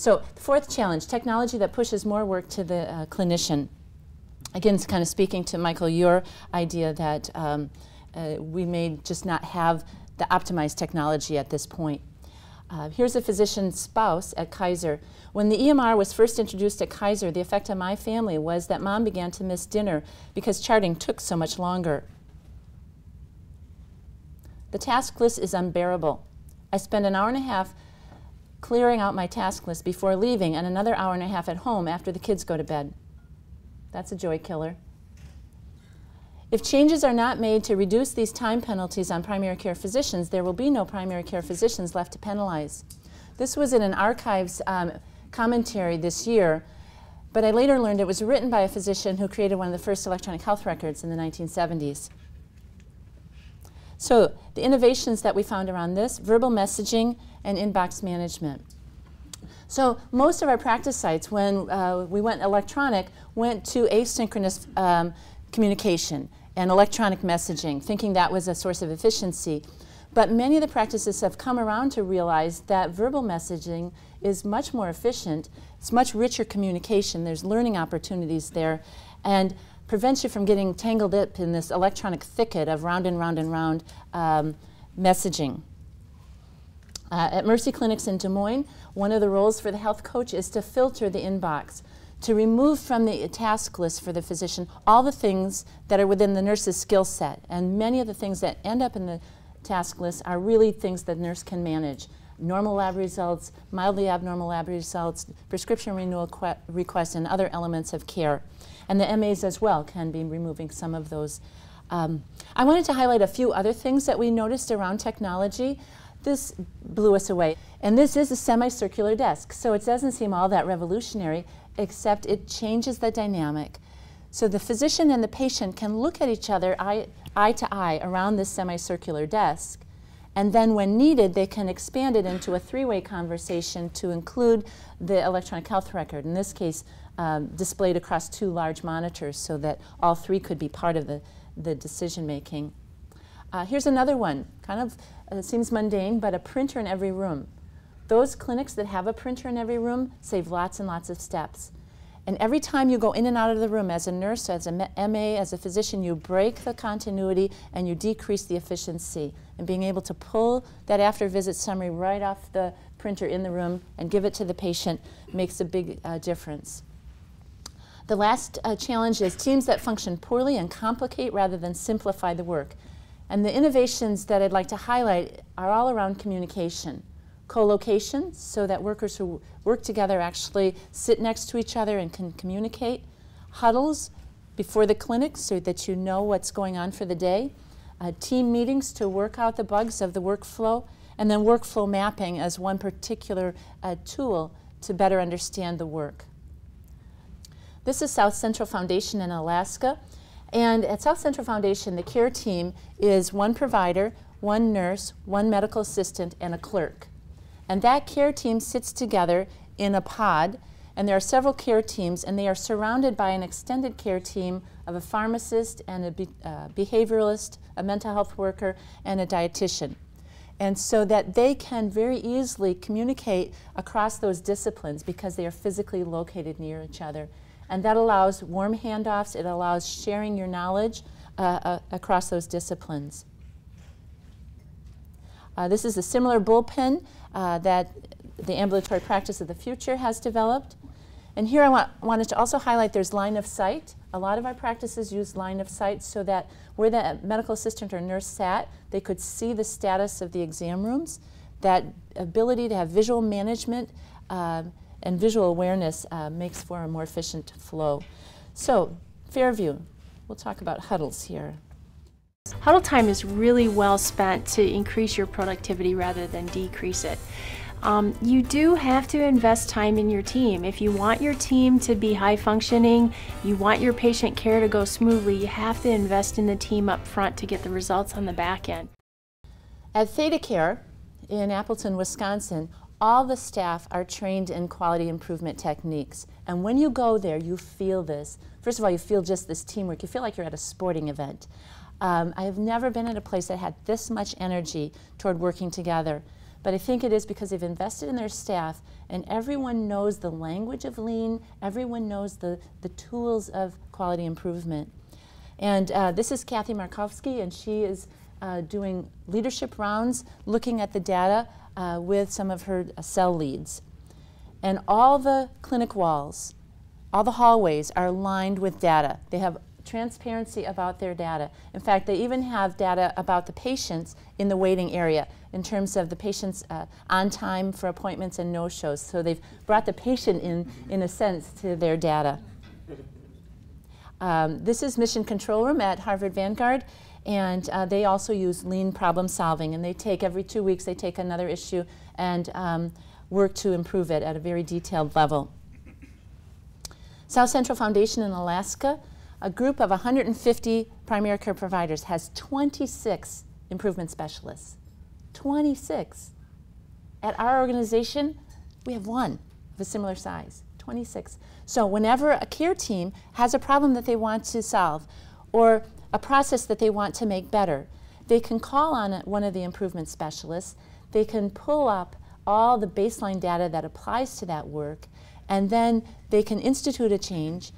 So the fourth challenge, technology that pushes more work to the clinician. Again, it's kind of speaking to, Michael, your idea that we may just not have the optimized technology at this point. Here's a physician's spouse at Kaiser. When the EMR was first introduced at Kaiser, the effect on my family was that Mom began to miss dinner because charting took so much longer. The task list is unbearable. I spend an hour and a half clearing out my task list before leaving and another hour and a half at home after the kids go to bed. That's a joy killer. If changes are not made to reduce these time penalties on primary care physicians, there will be no primary care physicians left to penalize. This was in an archives commentary this year, but I later learned it was written by a physician who created one of the first electronic health records in the 1970s. So the innovations that we found around this, verbal messaging and inbox management. So most of our practice sites, when we went electronic, went to asynchronous communication and electronic messaging, thinking that was a source of efficiency. But many of the practices have come around to realize that verbal messaging is much more efficient. It's much richer communication. There's learning opportunities there, and prevents you from getting tangled up in this electronic thicket of round and round and round messaging. At Mercy Clinics in Des Moines, one of the roles for the health coach is to filter the inbox, to remove from the task list for the physician all the things that are within the nurse's skill set. And many of the things that end up in the task list are really things that the nurse can manage. Normal lab results, mildly abnormal lab results, prescription renewal requests, and other elements of care. And the MAs as well can be removing some of those. I wanted to highlight a few other things that we noticed around technology. This blew us away. And this is a semicircular desk, so it doesn't seem all that revolutionary, except it changes the dynamic. So the physician and the patient can look at each other eye to eye around this semicircular desk, and then when needed, they can expand it into a three-way conversation to include the electronic health record, in this case displayed across two large monitors so that all three could be part of the decision making. Here's another one, kind of seems mundane, but a printer in every room. Those clinics that have a printer in every room save lots and lots of steps. And every time you go in and out of the room as a nurse, as a MA, as a physician, you break the continuity and you decrease the efficiency. And being able to pull that after-visit summary right off the printer in the room and give it to the patient makes a big difference. The last challenge is teams that function poorly and complicate rather than simplify the work. And the innovations that I'd like to highlight are all around communication. Co-location, so that workers who work together actually sit next to each other and can communicate. Huddles before the clinic so that you know what's going on for the day. Team meetings to work out the bugs of the workflow. And then workflow mapping as one particular tool to better understand the work. This is South Central Foundation in Alaska. And at South Central Foundation, the care team is one provider, one nurse, one medical assistant, and a clerk. And that care team sits together in a pod, and there are several care teams, and they are surrounded by an extended care team of a pharmacist and a behavioralist, a mental health worker, and a dietitian. And so that they can very easily communicate across those disciplines because they are physically located near each other. And that allows warm handoffs, it allows sharing your knowledge across those disciplines. This is a similar bullpen that the ambulatory practice of the future has developed. And here I wanted to also highlight there's line of sight. A lot of our practices use line of sight so that where the medical assistant or nurse sat, they could see the status of the exam rooms. That ability to have visual management and visual awareness makes for a more efficient flow. So, Fairview, we'll talk about huddles here. Huddle time is really well spent to increase your productivity rather than decrease it. You do have to invest time in your team. If you want your team to be high functioning, you want your patient care to go smoothly, you have to invest in the team up front to get the results on the back end. At ThedaCare in Appleton, Wisconsin, all the staff are trained in quality improvement techniques. And when you go there, you feel this. First of all, you feel just this teamwork. You feel like you're at a sporting event. I have never been at a place that had this much energy toward working together. but I think it is because they've invested in their staff, and everyone knows the language of lean, everyone knows the tools of quality improvement. And this is Kathy Markowski, and she is doing leadership rounds, looking at the data with some of her cell leads. And all the clinic walls, all the hallways are lined with data. They have transparency about their data. In fact, they even have data about the patients in the waiting area in terms of the patients on time for appointments and no-shows. So they've brought the patient in a sense, to their data. This is Mission Control Room at Harvard Vanguard, and they also use lean problem solving, and they take every 2 weeks, they take another issue and work to improve it at a very detailed level. South Central Foundation in Alaska, a group of 150 primary care providers, has 26 improvement specialists. 26. At our organization, we have one of a similar size, 26. So whenever a care team has a problem that they want to solve or a process that they want to make better, they can call on one of the improvement specialists. They can pull up all the baseline data that applies to that work, and then they can institute a change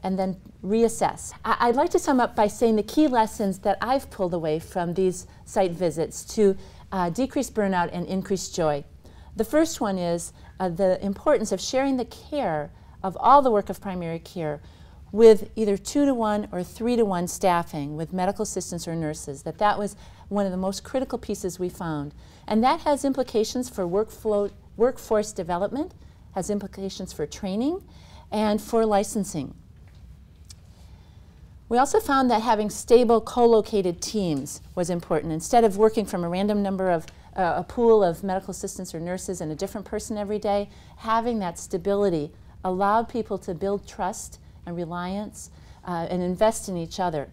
and then reassess. I'd like to sum up by saying the key lessons that I've pulled away from these site visits to decrease burnout and increase joy. The first one is the importance of sharing the care of all the work of primary care with either 2-to-1 or 3-to-1 staffing with medical assistants or nurses. That was one of the most critical pieces we found. And that has implications for workforce development, has implications for training, and for licensing. We also found that having stable, co-located teams was important. Instead of working from a random number of a pool of medical assistants or nurses and a different person every day, having that stability allowed people to build trust and reliance and invest in each other.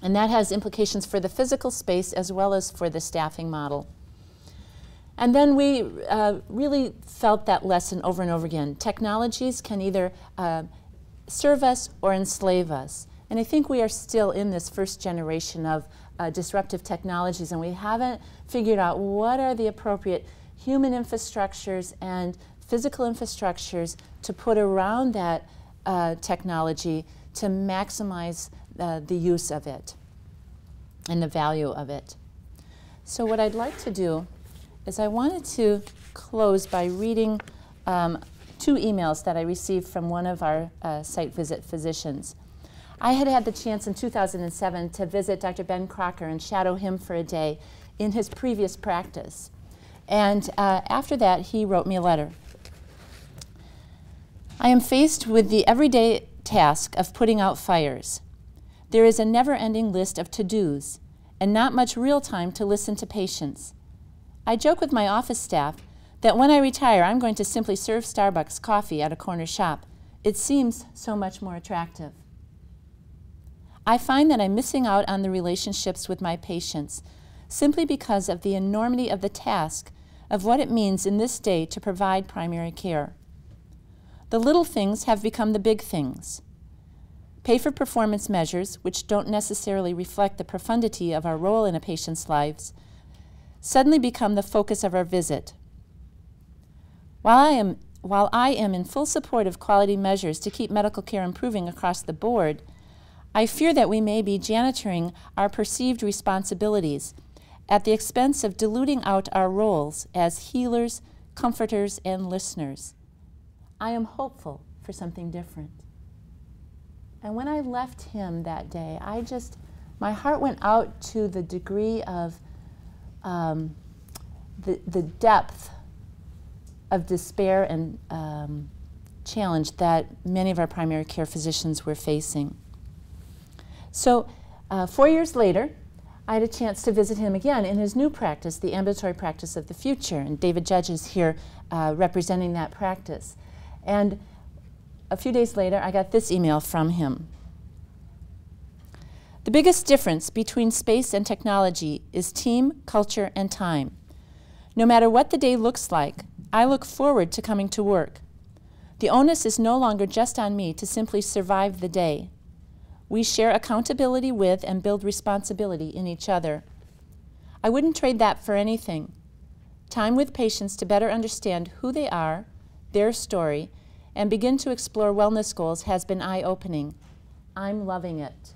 And that has implications for the physical space as well as for the staffing model. And then we really felt that lesson over and over again. Technologies can either serve us or enslave us. And I think we are still in this first generation of disruptive technologies, and we haven't figured out what are the appropriate human infrastructures and physical infrastructures to put around that technology to maximize the use of it and the value of it. So what I'd like to do is I wanted to close by reading 2 emails that I received from one of our site visit physicians. I had the chance in 2007 to visit Dr. Ben Crocker and shadow him for a day in his previous practice. And after that, he wrote me a letter. I am faced with the everyday task of putting out fires. There is a never-ending list of to-dos and not much real time to listen to patients. I joke with my office staff that when I retire, I'm going to simply serve Starbucks coffee at a corner shop. It seems so much more attractive. I find that I'm missing out on the relationships with my patients simply because of the enormity of the task of what it means in this day to provide primary care. The little things have become the big things. Pay-for-performance measures, which don't necessarily reflect the profundity of our role in a patient's lives, suddenly become the focus of our visit. While I am in full support of quality measures to keep medical care improving across the board, I fear that we may be janitoring our perceived responsibilities at the expense of diluting out our roles as healers, comforters, and listeners. I am hopeful for something different. And when I left him that day, my heart went out to the degree of the depth of despair and challenge that many of our primary care physicians were facing. So 4 years later, I had a chance to visit him again in his new practice, the Ambulatory Practice of the Future, and David Judge is here representing that practice. And a few days later, I got this email from him. The biggest difference between space and technology is team, culture, and time. No matter what the day looks like, I look forward to coming to work. The onus is no longer just on me to simply survive the day. We share accountability with and build responsibility in each other. I wouldn't trade that for anything. Time with patients to better understand who they are, their story, and begin to explore wellness goals has been eye-opening. I'm loving it.